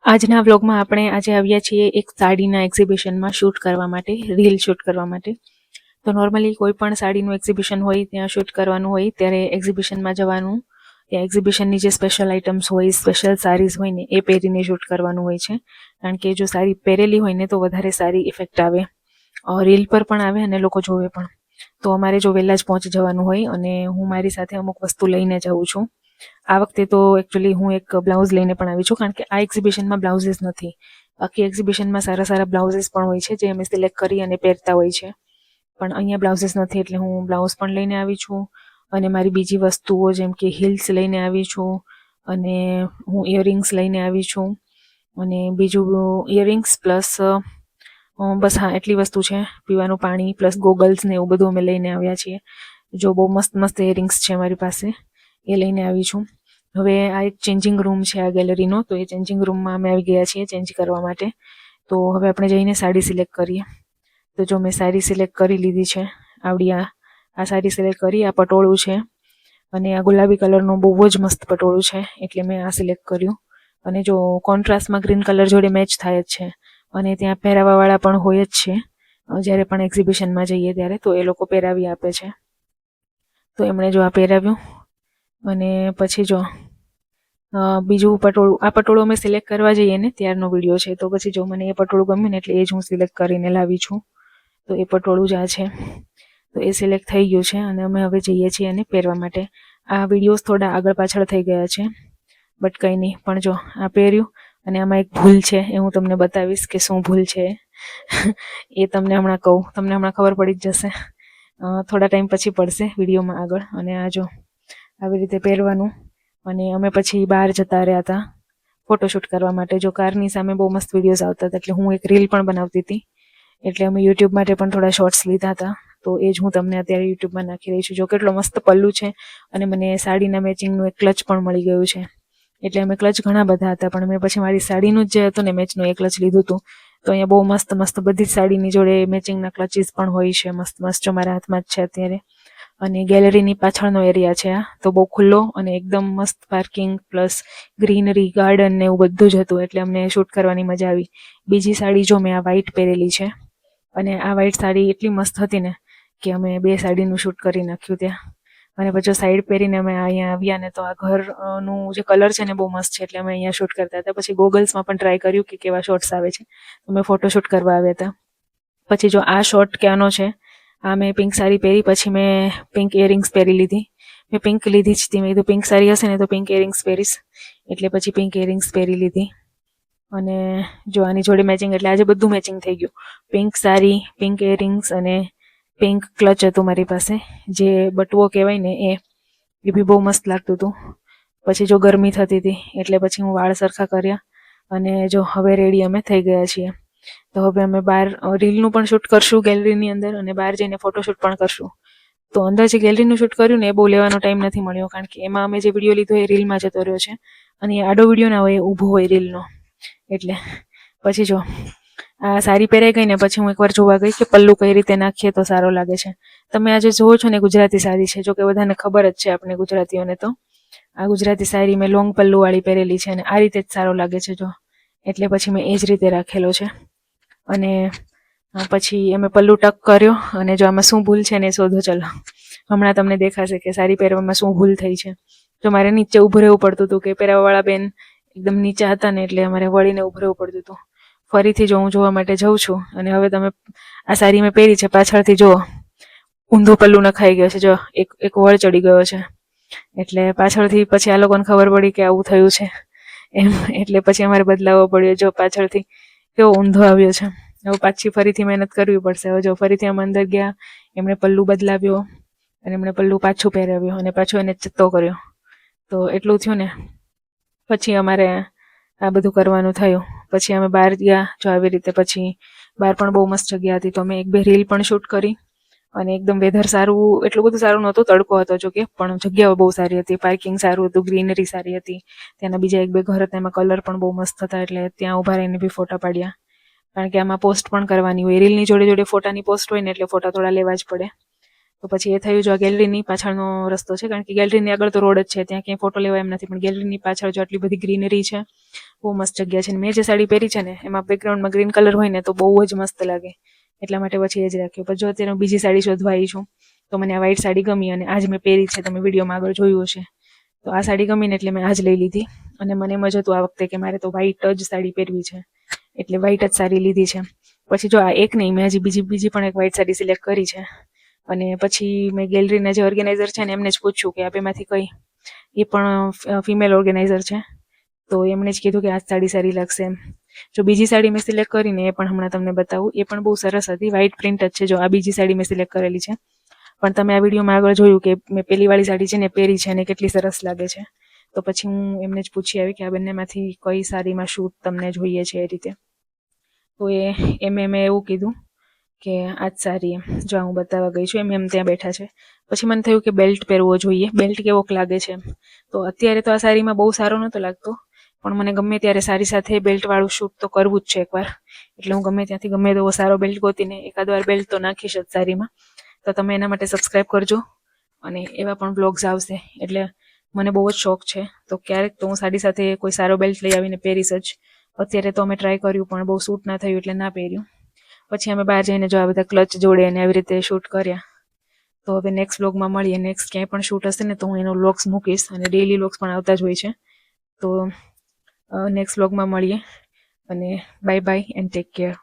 આજના વ્લોગમાં આપણે આજે આવ્યા છીએ એક સાડીના એક્ઝિબિશનમાં શૂટ કરવા માટે, રીલ શૂટ કરવા માટે. તો નોર્મલી કોઈ પણ સાડીનું એક્ઝિબિશન હોય ત્યાં શૂટ કરવાનું હોય ત્યારે એક્ઝિબિશનમાં જવાનું, ત્યાં એક્ઝિબિશનની જે સ્પેશિયલ આઇટમ્સ હોય, સ્પેશિયલ સાડીઝ હોય ને એ પહેરીને શૂટ કરવાનું હોય છે. કારણ કે જો સાડી પહેરેલી હોય ને તો વધારે સારી ઇફેક્ટ આવે, રીલ પર પણ આવે અને લોકો જોવે પણ. તો અમારે જો વહેલા જ પહોંચી જવાનું હોય અને હું મારી સાથે અમુક વસ્તુ લઈને જાઉં છું. આ વખતે તો એકચ્યુઅલી હું એક બ્લાઉઝ લઈને પણ આવી છું, કારણ કે આ એક્ઝિબિશનમાં બ્લાઉઝીસ નથી. બાકી એક્ઝિબિશનમાં સારા સારા બ્લાઉઝીસ પણ હોય છે જે અમે સિલેક્ટ કરી અને પહેરતા હોય છે, પણ અહીંયા બ્લાઉઝીસ નથી એટલે હું બ્લાઉઝ પણ લઈને આવી છું. અને મારી બીજી વસ્તુઓ જેમ કે હિલ્સ લઈને આવી છું, અને હું ઇયરિંગ્સ લઈને આવી છું, અને બીજું ઇયરિંગ્સ પ્લસ બસ હા એટલી વસ્તુ છે. પીવાનું પાણી પ્લસ ગોગલ્સ ને એવું બધું અમે લઈને આવ્યા છીએ. જો બહુ મસ્ત મસ્ત ઇયરિંગ્સ છે મારી પાસે, એ લઈને આવી છું. હવે આ એક ચેન્જિંગ રૂમ છે આ ગેલેરીનો, તો એ ચેન્જિંગ રૂમમાં અમે આવી ગયા છીએ ચેન્જ કરવા માટે. તો હવે આપણે જઈને સાડી સિલેક્ટ કરીએ. તો જો મેં સાડી સિલેક્ટ કરી લીધી છે. આવડી આ સાડી સિલેક્ટ કરી. આ પટોળું છે અને આ ગુલાબી કલરનું બહુ જ મસ્ત પટોળું છે એટલે મેં આ સિલેક્ટ કર્યું. અને જો કોન્ટ્રાસ્ટમાં ગ્રીન કલર જોડે મેચ થાય જ છે, અને ત્યાં પહેરાવાવાળા પણ હોય જ છે. જ્યારે પણ એક્ઝિબિશનમાં જઈએ ત્યારે તો એ લોકો પહેરાવી આપે છે. તો એમણે જો આ પહેરાવ્યું. અને પછી જો બીજું પટોળું, આ પટોળું અમે સિલેક્ટ કરવા જઈએ ને ત્યારનો વિડીયો છે. તો પછી જો મને એ પટોળું ગમ્યું ને એટલે એ જ હું સિલેક્ટ કરીને લાવી છું. તો એ પટોળું જ આ છે. તો એ સિલેક્ટ થઈ ગયું છે અને અમે હવે જઈએ છીએ એને પહેરવા માટે. આ વિડીયોઝ થોડા આગળ પાછળ થઈ ગયા છે, બટ કંઈ નહીં. પણ જો આ પહેર્યું, અને આમાં એક ભૂલ છે એ હું તમને બતાવીશ કે શું ભૂલ છે એ તમને હમણાં કહું. તમને હમણાં ખબર પડી જ જશે, થોડા ટાઈમ પછી પડશે વિડીયોમાં આગળ. અને આ જો આવી રીતે પહેરવાનું. અને અમે પછી બહાર જતા રહ્યા હતા ફોટોશૂટ કરવા માટે. જો કારની સામે બહુ મસ્ત વિડીયોઝ આવતા હતા એટલે હું એક રીલ પણ બનાવતી હતી, એટલે અમે યુટ્યુબ માટે પણ થોડા શોર્ટ્સ લીધા હતા. તો એ જ હું તમને અત્યારે યુટ્યુબમાં નાખી રહી છું. જો કેટલો મસ્ત પલ્લું છે, અને મને સાડીના મેચિંગનું એક ક્લચ પણ મળી ગયું છે. એટલે અમે ક્લચ ઘણા બધા હતા, પણ મેં પછી મારી સાડીનું જ જે હતું ને મેચનું એ ક્લચ લીધું હતું. તો અહીંયા બહુ મસ્ત મસ્ત બધી જ સાડીની જોડે મેચિંગના ક્લચીસ પણ હોય છે, મસ્ત મસ્ત. જો મારા હાથમાં જ છે અત્યારે. અને ગેલેરીની પાછળનો એરિયા છે આ, તો બહુ ખુલ્લો અને એકદમ મસ્ત પાર્કિંગ પ્લસ ગ્રીનરી, ગાર્ડન ને એવું બધું જ હતું, એટલે અમને શૂટ કરવાની મજા આવી. બીજી સાડી જો મેં આ વ્હાઈટ પહેરેલી છે, અને આ વ્હાઈટ સાડી એટલી મસ્ત હતી ને કે અમે બે સાડીનું શૂટ કરી નાખ્યું ત્યાં. અને પછી સાઈડ પહેરીને અમે અહીંયા આવ્યા ને તો આ ઘરનું જે કલર છે ને બહુ મસ્ત છે, એટલે અમે અહીંયા શૂટ કરતા હતા. પછી ગોગલ્સમાં પણ ટ્રાય કર્યું કે કેવા શોર્ટ્સ આવે છે. અમે ફોટોશૂટ કરવા આવ્યા હતા. પછી જો આ શોર્ટ ક્યાંનો છે, આ મેં પિંક સાડી પહેરી, પછી મેં પિંક ઇયરિંગ્સ પહેરી લીધી. મેં પિંક લીધી જ હતી. મેં કીધું પિંક સાડી હશે ને તો પિંક ઇયરિંગ્સ પહેરીશ, એટલે પછી પિંક ઇયરિંગ્સ પહેરી લીધી. અને જો આની જોડે મેચિંગ, એટલે આજે બધું મેચિંગ થઈ ગયું. પિંક સાડી, પિંક ઇયરિંગ્સ અને પિંક ક્લચ હતું મારી પાસે, જે બટવો કહેવાય ને એ બી બહુ મસ્ત લાગતું હતું. પછી જો ગરમી થતી હતી એટલે પછી હું વાળ સરખા કર્યા, અને જો હવે રેડી અમે થઈ ગયા છીએ. તો હવે અમે બહાર રીલનું પણ શૂટ કરશું ગેલેરીની અંદર, અને બહાર જઈને ફોટોશૂટ પણ કરશું. તો અંદર જે ગેલેરીનું શૂટ કર્યું ને એ બહુ લેવાનો ટાઈમ નથી મળ્યો, કારણ કે એમાં અમે જે વિડીયો લીધો એ રીલમાં જતો રહ્યો છે, અને એ આડો વિડીયો ના હોય, ઊભો હોય રીલનો. એટલે પછી જો આ સાડી પહેરાઈ ગઈ ને પછી હું એકવાર જોવા ગઈ કે પલ્લું કઈ રીતે નાખીએ તો સારો લાગે છે. તમે આજે જોવો છો ને ગુજરાતી સાડી છે, જો કે બધાને ખબર જ છે આપણે ગુજરાતીઓને. તો આ ગુજરાતી સાડી મેં લોંગ પલ્લુ વાળી પહેરેલી છે, અને આ રીતે જ સારો લાગે છે જો. એટલે પછી મેં એ જ રીતે રાખેલો છે. અને પછી અમે પલ્લુ ટક કર્યો, અને જો આમાં શું ભૂલ છે ને એ શોધો ચલો. હમણાં તમને દેખાશે કે સાડી પહેરવામાં શું ભૂલ થઈ છે. જો મારે નીચે ઊભું રહેવું પડતું હતું, કે પહેરાવાવાળા બેન એકદમ નીચા હતા ને એટલે અમારે વળીને ઊભું રહેવું પડતું હતું. ફરીથી જો હું જોવા માટે જઉં છું, અને હવે તમે આ સાડી મેં પહેરી છે, પાછળથી જુઓ ઊંધો પલ્લુ નખાઈ ગયો છે. જો એક વળ ચડી ગયો છે, એટલે પાછળથી પછી આ લોકોને ખબર પડી કે આવું થયું છે એમ, એટલે પછી અમારે બદલાવવો પડ્યો. જો પાછળથી કેવો ઊંધો આવ્યો છે. હવે પાછી ફરીથી મહેનત કરવી પડશે. હવે જો ફરીથી અમે અંદર ગયા, એમણે પલ્લુ બદલાવ્યો, અને એમણે પલ્લુ પાછું પહેરાવ્યો, અને પાછો એને ચત્તો કર્યો. તો એટલું થયું ને પછી અમારે આ બધું કરવાનું થયું. પછી અમે બહાર ગયા જો આવી રીતે. પછી બહાર પણ બહુ મસ્ત જગ્યા હતી, તો અમે એક બે રીલ પણ શૂટ કરી. અને એકદમ વેધર સારું, એટલું બધું સારું નહોતું, તડકો હતો જો કે, પણ જગ્યાઓ બહુ સારી હતી. પાર્કિંગ સારું હતું, ગ્રીનરી સારી હતી. ત્યાંના બીજા એક બે ઘર હતા, એમાં કલર પણ બહુ મસ્ત હતા, એટલે ત્યાં ઉભા રહીને બી ફોટા પાડ્યા. કારણ કે આમાં પોસ્ટ પણ કરવાની હોય, રીલની જોડે જોડે ફોટાની પોસ્ટ હોય ને એટલે ફોટા થોડા લેવા જ પડે. તો પછી એ થયું જો આ ગેલેરીની પાછળનો રસ્તો છે, કારણ કે ગેલેરીની આગળ તો રોડ જ છે, ત્યાં ક્યાંય ફોટો લેવા એમ નથી, પણ ગેલેરીની પાછળ જો આટલી બધી ગ્રીનરી છે, બહુ મસ્ત જગ્યા છે. મેં જે સાડી પહેરી છે ને એમાં બેકગ્રાઉન્ડમાં ગ્રીન કલર હોય ને તો બહુ જ મસ્ત લાગે, એટલા માટે પછી એ જ રાખ્યું. પછી જો અત્યારે હું બીજી સાડી શોધવા આવી છું, તો મને આ વ્હાઈટ સાડી ગમી અને આજ મેં પહેરી છે, તમે વિડીયોમાં આગળ જોયું હશે. તો આ સાડી ગમીને એટલે મેં આજ લઈ લીધી, અને મને એમ જ હતું આ વખતે કે મારે તો વ્હાઈટ જ સાડી પહેરવી છે, એટલે વ્હાઈટ જ સાડી લીધી છે. પછી જો આ એક નહીં, મેં હજી બીજી પણ એક વ્હાઈટ સાડી સિલેક્ટ કરી છે. અને પછી મેં ગેલેરીના જે ઓર્ગેનાઇઝર છે ને એમને જ પૂછ્યું કે આ બેમાંથી કઈ, એ પણ ફિમેલ ઓર્ગેનાઇઝર છે, તો એમણે જ કીધું કે આ સાડી સારી લાગશે એમ. જો બીજી સાડી મેં સિલેક્ટ કરીને એ પણ હમણાં તમને બતાવું, એ પણ બહુ સરસ હતી, વ્હાઈટ પ્રિન્ટ જ છે. જો આ બીજી સાડી મેં સિલેક્ટ કરેલી છે, પણ તમે આ વિડીયોમાં આગળ જોયું કે મેં પેલી વાળી સાડી છે ને પહેરી છે અને કેટલી સરસ લાગે છે. તો પછી હું એમને જ પૂછી આવી કે આ બંનેમાંથી કઈ સાડીમાં શૂટ તમને જોઈએ છે એ રીતે. તો મેં એવું કીધું કે આ જ સારી, એમ જો હું બતાવવા ગઈ છું એમ ત્યાં બેઠા છે. પછી મને થયું કે બેલ્ટ પહેરવો જોઈએ, બેલ્ટ કેવોક લાગે છે એમ. તો અત્યારે તો આ સાડીમાં બહુ સારો નહોતો લાગતો, પણ મને ગમે ત્યારે સારી સાથે બેલ્ટ વાળું શૂટ તો કરવું જ છે એકવાર, એટલે હું ગમે ત્યાંથી ગમે તેવો સારો બેલ્ટ ગોતીને એકાદ વાર બેલ્ટ તો નાખીશ જ સાડીમાં. તો તમે એના માટે સબસ્ક્રાઈબ કરજો, અને એવા પણ બ્લોગ્સ આવશે, એટલે મને બહુ જ શોખ છે. તો ક્યારેક તો હું સાડી સાથે કોઈ સારો બેલ્ટ લઈ આવીને પહેરીશ જ. અત્યારે તો અમે ટ્રાય કર્યું પણ બહુ શૂટ ના થયું એટલે ના પહેર્યું. પછી અમે બહાર જઈને જો આ બધા ક્લચ જોડે અને આવી રીતે શૂટ કર્યા. તો હવે નેક્સ્ટ વ્લોગમાં મળીએ. નેક્સ્ટ ક્યાંય પણ શૂટ હશે ને તો હું એનો વ્લોગ્સ મૂકીશ, અને ડેઈલી વ્લોગ્સ પણ આવતા જ હોય છે. તો નેક્સ્ટ વ્લોગમાં મળીએ, અને bye bye and take care.